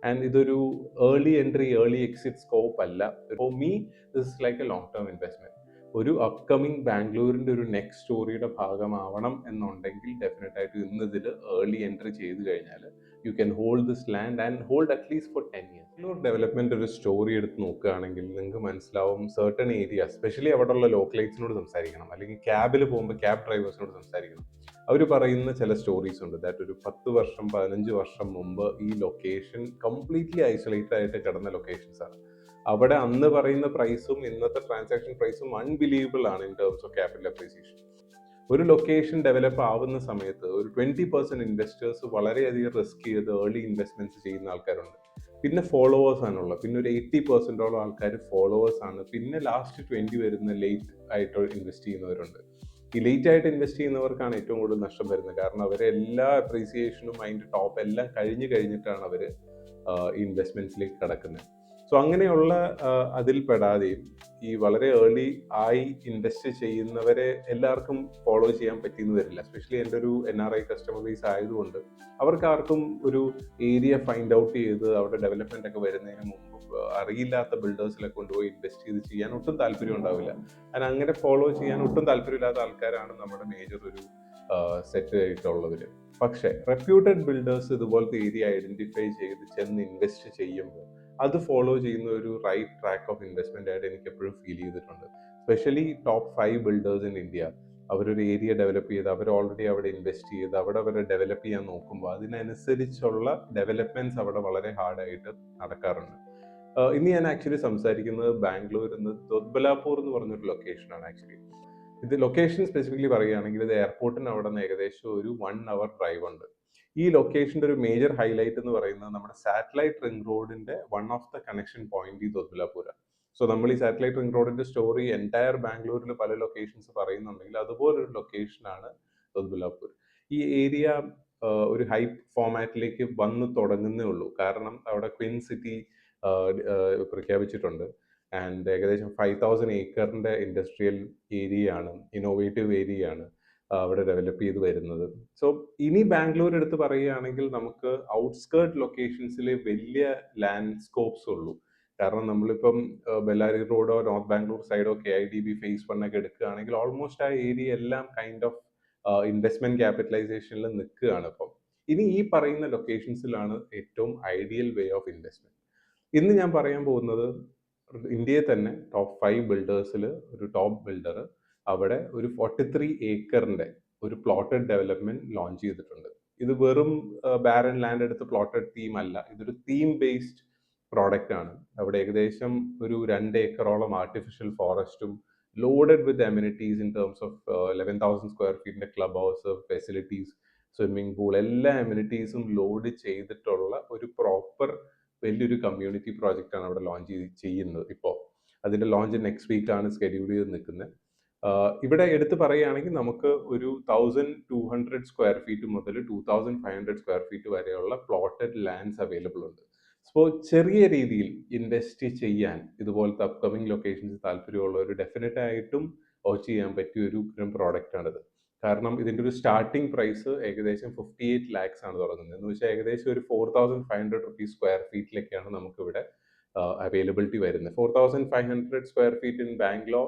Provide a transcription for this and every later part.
And ഇതൊരു early entry early exit scope അല്ല. For me this is like a long term investment. ഒരു upcoming ബാംഗ്ലൂരിന്റെ ഒരു next സ്റ്റോറിയുടെ ഭാഗമാവണം എന്നുണ്ടെങ്കിൽ ഡെഫിനറ്റ് ആയിട്ട് ഇന്ന് ഇതിൽ ഏർലി എൻട്രി ചെയ്ത് കഴിഞ്ഞാൽ you can hold this land and hold at least for 10 years. Bangalore development ഒരു സ്റ്റോറി എടുത്ത് നോക്കുകയാണെങ്കിൽ നിങ്ങൾക്ക് മനസ്സിലാവും സർട്ടൺ ഏരിയ, സ്പെഷ്യലി അവിടെയുള്ള ലോക്കലൈറ്റ്സിനോട് സംസാരിക്കണം, അല്ലെങ്കിൽ ക്യാബിൽ പോകുമ്പോൾ ക്യാബ് ഡ്രൈവേഴ്സിനോട് സംസാരിക്കണം. അവർ പറയുന്ന ചില സ്റ്റോറീസ് ഉണ്ട് ദാറ്റ് ഒരു 10 വർഷം 15 വർഷം മുമ്പ് ഈ ലൊക്കേഷൻ കംപ്ലീറ്റ്ലി ഐസൊലേറ്റഡ് ആയിട്ട് കിടന്ന ലൊക്കേഷൻസ് ആണ്. അവിടെ അന്ന് പറയുന്ന പ്രൈസും ഇന്നത്തെ ട്രാൻസാക്ഷൻ പ്രൈസും അൺബിലീവബിൾ ആണ് in terms of capital appreciation. ഒരു ലൊക്കേഷൻ ഡെവലപ്പ് ആവുന്ന സമയത്ത് ഒരു 20% ഇൻവെസ്റ്റേഴ്സ് വളരെയധികം റിസ്ക് ചെയ്ത് ഏർലി ഇൻവെസ്റ്റ്മെന്റ്സ് ചെയ്യുന്ന ആൾക്കാരുണ്ട്. പിന്നെ ഫോളോവേഴ്സ് ആണുള്ളത്. പിന്നെ ഒരു 80% ആൾക്കാർ ഫോളോവേഴ്സ് ആണ്. പിന്നെ ലാസ്റ്റ് 20 വരുന്ന ലേറ്റ് ആയിട്ട് ഇൻവെസ്റ്റ് ചെയ്യുന്നവരുണ്ട്. ഈ ലേറ്റ് ആയിട്ട് ഇൻവെസ്റ്റ് ചെയ്യുന്നവർക്കാണ് ഏറ്റവും കൂടുതൽ നഷ്ടം വരുന്നത്. കാരണം അവരെ എല്ലാ അപ്രീസിയേഷനും അതിൻ്റെ ടോപ്പ് എല്ലാം കഴിഞ്ഞിട്ടാണ് അവർ ഇൻവെസ്റ്റ്മെന്റ്സിലേക്ക് കടക്കുന്നത്. സോ അങ്ങനെയുള്ള അതിൽ പെടാതെയും ഈ വളരെ ഏർലി ആയി ഇൻവെസ്റ്റ് ചെയ്യുന്നവരെ എല്ലാവർക്കും ഫോളോ ചെയ്യാൻ പറ്റിയെന്ന് വരില്ല. എസ്പെഷ്യലി എൻ്റെ ഒരു NRI കസ്റ്റമർ ബേസ് ആയതുകൊണ്ട് അവർക്കാർക്കും ഒരു ഏരിയ ഫൈൻഡ് ഔട്ട് ചെയ്ത് അവിടെ ഡെവലപ്മെന്റ് ഒക്കെ വരുന്നതിന് മുമ്പ് അറിയില്ലാത്ത ബിൽഡേഴ്സിലൊക്കെ കൊണ്ടുപോയി ഇൻവെസ്റ്റ് ചെയ്ത് ചെയ്യാൻ ഒട്ടും താല്പര്യം ഉണ്ടാവില്ല. അങ്ങനെ ഫോളോ ചെയ്യാൻ ഒട്ടും താല്പര്യമില്ലാത്ത ആൾക്കാരാണ് നമ്മുടെ മേജർ ഒരു സെറ്റ് ആയിട്ടുള്ളവർ. പക്ഷേ റെപ്യൂട്ടഡ് ബിൽഡേഴ്സ് ഇതുപോലത്തെ ഏരിയ ഐഡന്റിഫൈ ചെയ്ത് ചെന്ന് ഇൻവെസ്റ്റ് ചെയ്യുമ്പോൾ അത് ഫോളോ ചെയ്യുന്ന ഒരു റൈറ്റ് ട്രാക്ക് ഓഫ് ഇൻവെസ്റ്റ്മെന്റ് ആയിട്ട് എനിക്ക് എപ്പോഴും ഫീൽ ചെയ്തിട്ടുണ്ട്. Specially top 5 builders in India അവരൊരു ഏരിയ ഡെവലപ്പ് ചെയ്ത് അവർ ഓൾറെഡി അവിടെ ഇൻവെസ്റ്റ് ചെയ്ത് അവിടെ അവരെ ഡെവലപ്പ് ചെയ്യാൻ നോക്കുമ്പോൾ അതിനനുസരിച്ചുള്ള ഡെവലപ്മെന്റ്സ് അവിടെ വളരെ ഹാർഡായിട്ട് നടക്കാറുണ്ട്. ഇന്ന് ഞാൻ ആക്ച്വലി സംസാരിക്കുന്നത് ബാംഗ്ലൂരിൽ നിന്ന് ദൊദ്ബലാപൂർ എന്ന് പറഞ്ഞൊരു ലൊക്കേഷനാണ്. ആക്ച്വലി ഇത് ലൊക്കേഷൻ സ്പെസിഫിക്കലി പറയുകയാണെങ്കിൽ ഇത് എയർപോർട്ടിന് അവിടെ നിന്ന് ഏകദേശം ഒരു 1 hour ഡ്രൈവ് ഉണ്ട്. ഈ ലൊക്കേഷന്റെ ഒരു മേജർ ഹൈലൈറ്റ് എന്ന് പറയുന്നത് നമ്മുടെ സാറ്റലൈറ്റ് റിംഗ് റോഡിന്റെ one of the connection point ഈ ദൊദ്ബലാപൂരാണ്. സോ നമ്മൾ ഈ സാറ്റലൈറ്റ് റിംഗ് റോഡിന്റെ സ്റ്റോറി എൻറ്റയർ ബാംഗ്ലൂരിൽ പല ലൊക്കേഷൻസ് പറയുന്നുണ്ടെങ്കിൽ അതുപോലൊരു ലൊക്കേഷനാണ് ദൊദ്ബലാപൂർ. ഈ ഏരിയ ഒരു ഹൈപ്പ് ഫോമാറ്റിലേക്ക് വന്ന് തുടങ്ങുന്നേ ഉള്ളൂ. കാരണം അവിടെ ക്വിൻ സിറ്റി പ്രഖ്യാപിച്ചിട്ടുണ്ട്. ആൻഡ് ഏകദേശം 5000 ഏക്കറിന്റെ ഇൻഡസ്ട്രിയൽ ഏരിയ ആണ്, ഇന്നോവേറ്റീവ് ഏരിയ ആണ് അവിടെ ഡെവലപ്പ് ചെയ്ത് വരുന്നത്. സോ ഇനി ബാംഗ്ലൂർ എടുത്ത് പറയുകയാണെങ്കിൽ നമുക്ക് ഔട്ട്സ്കേർട്ട് ലൊക്കേഷൻസിലെ വലിയ ലാൻഡ് സ്കോപ്സ് ഉള്ളൂ. കാരണം നമ്മളിപ്പം ബെല്ലാരി റോഡോ നോർത്ത് ബാംഗ്ലൂർ സൈഡോ KIDB phase 1 ഒക്കെ എടുക്കുകയാണെങ്കിൽ ഓൾമോസ്റ്റ് ആ ഏരിയ എല്ലാം കൈൻഡ് ഓഫ് ഇൻവെസ്റ്റ്മെന്റ് ക്യാപിറ്റലൈസേഷനിൽ നിൽക്കുകയാണ്. ഇപ്പം ഇനി ഈ പറയുന്ന ലൊക്കേഷൻസിലാണ് ഏറ്റവും ഐഡിയൽ വേ ഓഫ് ഇൻവെസ്റ്റ്മെന്റ്. ഇന്ന് ഞാൻ പറയാൻ പോകുന്നത് ഇന്ത്യയിൽ തന്നെ ടോപ്പ് 5 ബിൽഡേഴ്സിൽ ഒരു ടോപ്പ് ബിൽഡർ അവിടെ ഒരു 43 ഏക്കറിന്റെ ഒരു പ്ലോട്ടഡ് ഡെവലപ്മെന്റ് ലോഞ്ച് ചെയ്തിട്ടുണ്ട്. ഇത് വെറും ബാരൻ ലാൻഡ് എടുത്ത് പ്ലോട്ടഡ് തീം അല്ല, ഇതൊരു തീം ബേസ്ഡ് പ്രോഡക്റ്റ് ആണ്. അവിടെ ഏകദേശം ഒരു 2 ഏക്കറോളം ആർട്ടിഫിഷ്യൽ ഫോറസ്റ്റും loaded with amenities in terms of 11,000 square ഫീറ്റിന്റെ club house facilities, swimming pool, എല്ലാ അമ്യൂണിറ്റീസും ലോഡ് ചെയ്തിട്ടുള്ള ഒരു പ്രോപ്പർ വലിയൊരു കമ്മ്യൂണിറ്റി പ്രോജക്റ്റ് ആണ് അവിടെ ലോഞ്ച് ചെയ്യുന്നത്. ഇപ്പോൾ അതിന്റെ ലോഞ്ച് നെക്സ്റ്റ് വീക്കാണ് സ്കെഡ്യൂൾ ചെയ്ത് നിൽക്കുന്നത്. ഇവിടെ എടുത്ത് പറയുകയാണെങ്കിൽ നമുക്ക് ഒരു 1200 സ്ക്വയർ ഫീറ്റ് മുതൽ 2500 സ്ക്വയർ ഫീറ്റ് വരെയുള്ള പ്ലോട്ടഡ് ലാൻഡ്സ് അവൈലബിൾ ഉണ്ട്. സോ ചെറിയ രീതിയിൽ ഇൻവെസ്റ്റ് ചെയ്യാൻ ഇതുപോലത്തെ അപ്കമിങ് ലൊക്കേഷൻസ് താല്പര്യമുള്ളവർ ഡെഫിനറ്റ് ആയിട്ടും വാച്ച് ചെയ്യാൻ പറ്റിയ ഒരു പ്രോഡക്റ്റ് ആണിത്. കാരണം ഇതിന്റെ ഒരു സ്റ്റാർട്ടിംഗ് പ്രൈസ് ഏകദേശം 58 lakhs ആണ് തുടങ്ങുന്നത്. എന്ന് വെച്ചാൽ ഏകദേശം ഒരു 4500 rupees സ്ക്വയർ ഫീറ്റിലൊക്കെയാണ് നമുക്കിവിടെ അവൈലബിലിറ്റി വരുന്നത്. 4500 square feet in Bangalore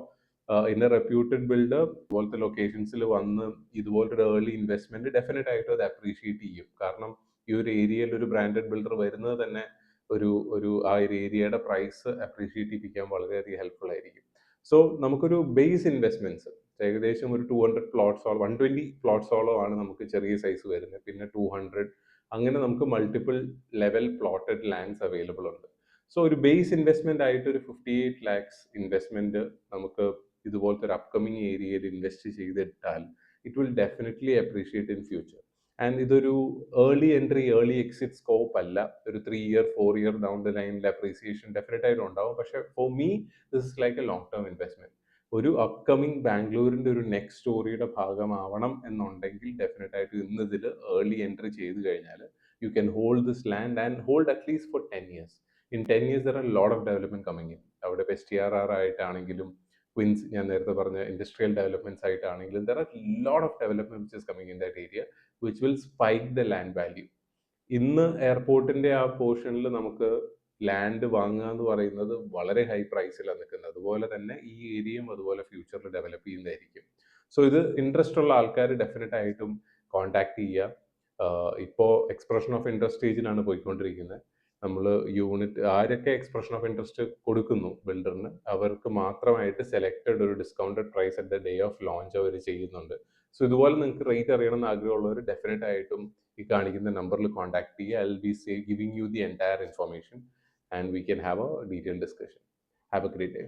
in A reputed builder ഇതുപോലത്തെ ലൊക്കേഷൻസിൽ വന്ന് ഇതുപോലത്തെ ഏർലി ഇൻവെസ്റ്റ്മെന്റ് ഡെഫിനറ്റ് ആയിട്ടും അത് അപ്രീഷിയേറ്റ് ചെയ്യും. കാരണം ഈ ഒരു ഏരിയയിൽ ഒരു ബ്രാൻഡഡ് ബിൽഡർ വരുന്നത് തന്നെ ഒരു ഒരു ആ ഒരു ഏരിയയുടെ പ്രൈസ് അപ്രീഷിയേറ്റ് ചെയ്യിപ്പിക്കാൻ വളരെയധികം ഹെൽപ്ഫുൾ ആയിരിക്കും. സോ നമുക്കൊരു ബേസ് ഇൻവെസ്റ്റ്മെന്റ്സ് ഏകദേശം ഒരു 200 പ്ലോട്ട്സോളം 120 പ്ലോട്ട്സോളം ആണ് നമുക്ക് ചെറിയ സൈസ് വരുന്നത്. പിന്നെ 200 അങ്ങനെ നമുക്ക് multiple level plotted lands available ഉണ്ട്. സോ ഒരു ബേസ് ഇൻവെസ്റ്റ്മെന്റ് ആയിട്ട് ഒരു 58 lakhs ഇൻവെസ്റ്റ്മെന്റ് നമുക്ക് ഇതുപോലത്തെ ഒരു അപ്കമിങ് ഏരിയയിൽ ഇൻവെസ്റ്റ് ചെയ്തിട്ടാൽ it will definitely appreciate in future. And ഇതൊരു early entry early exit scope അല്ല. ഒരു 3 year 4 year ഡൗൺ ദ ലൈനിൽ അപ്രീസിയേഷൻ ഡെഫിനറ്റ് ആയിട്ട് ഉണ്ടാവും. പക്ഷേ for me this is like a long term investment. ഒരു അപ്കമിങ് ബാംഗ്ലൂരിന്റെ ഒരു നെക്സ്റ്റ് സ്റ്റോറിയുടെ ഭാഗമാവണം എന്നുണ്ടെങ്കിൽ ഡെഫിനറ്റ് ആയിട്ട് ഇന്ന് ഇതിൽ ഏർലി എൻട്രി ചെയ്ത് കഴിഞ്ഞാൽ you can hold this land and hold at least for 10 years. In 10 years there are lot of development coming in. അവിടെ ഇപ്പോൾ STRR ആയിട്ടാണെങ്കിലും ക്വിൻസ് ഞാൻ നേരത്തെ പറഞ്ഞ ഇൻഡസ്ട്രിയൽ ഡെവലപ്മെന്റ്സ് ആയിട്ടാണെങ്കിലും there are lot of development which is coming in that area which will spike the land value. ഇന്ന് എയർപോർട്ടിന്റെ ആ പോർഷനിൽ നമുക്ക് ലാൻഡ് വാങ്ങുക എന്ന് പറയുന്നത് വളരെ ഹൈ പ്രൈസിലാണ് നിൽക്കുന്നത്. അതുപോലെ തന്നെ ഈ ഏരിയയും അതുപോലെ ഫ്യൂച്ചറിൽ ഡെവലപ്പ് ചെയ്യുന്നതായിരിക്കും. സോ ഇത് ഇൻട്രസ്റ്റ് ഉള്ള ആൾക്കാർ ഡെഫിനറ്റ് ആയിട്ടും കോൺടാക്ട് ചെയ്യുക. ഇപ്പോൾ എക്സ്പ്രഷൻ ഓഫ് ഇൻട്രസ്റ്റ് സ്റ്റേജിലാണ് പോയിക്കൊണ്ടിരിക്കുന്നത്. നമ്മൾ യൂണിറ്റ് ആരൊക്കെ എക്സ്പ്രഷൻ ഓഫ് ഇൻട്രസ്റ്റ് കൊടുക്കുന്നു ബിൽഡറിന്, അവർക്ക് മാത്രമായിട്ട് സെലക്റ്റഡ് ഒരു discounted price at the day of launch അവർ ചെയ്യുന്നുണ്ട്. സോ ഇതുപോലെ നിങ്ങൾക്ക് റേറ്റ് അറിയണമെന്ന് ആഗ്രഹമുള്ളവർ ഡെഫിനറ്റ് ആയിട്ടും ഈ കാണിക്കുന്ന നമ്പറിൽ കോൺടാക്ട് ചെയ്യുക. I will be giving you the entire information and we can have A detail discussion. Have A great day.